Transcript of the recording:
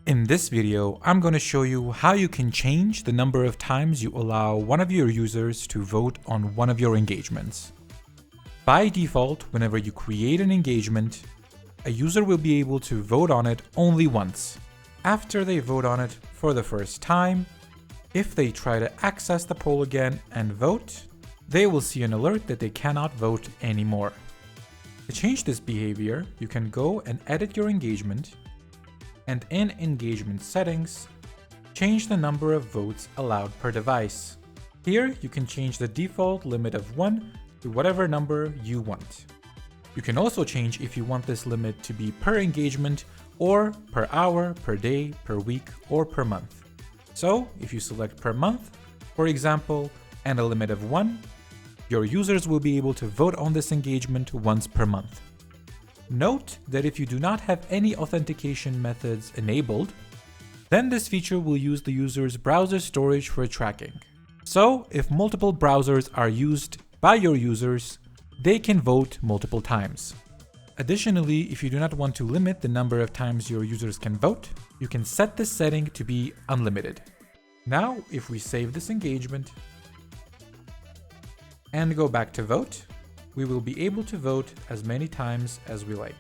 In this video, I'm going to show you how you can change the number of times you allow one of your users to vote on one of your engagements. By default, whenever you create an engagement, a user will be able to vote on it only once. After they vote on it for the first time, if they try to access the poll again and vote, they will see an alert that they cannot vote anymore. To change this behavior, you can go and edit your engagement, and in engagement settings, change the number of votes allowed per device. Here, you can change the default limit of 1 to whatever number you want. You can also change if you want this limit to be per engagement or per hour, per day, per week, or per month. So, if you select per month, for example, and a limit of 1, your users will be able to vote on this engagement once per month. Note that if you do not have any authentication methods enabled, then this feature will use the user's browser storage for tracking. So, if multiple browsers are used by your users, they can vote multiple times. Additionally, if you do not want to limit the number of times your users can vote, you can set this setting to be unlimited. Now, if we save this engagement and go back to vote, we will be able to vote as many times as we like.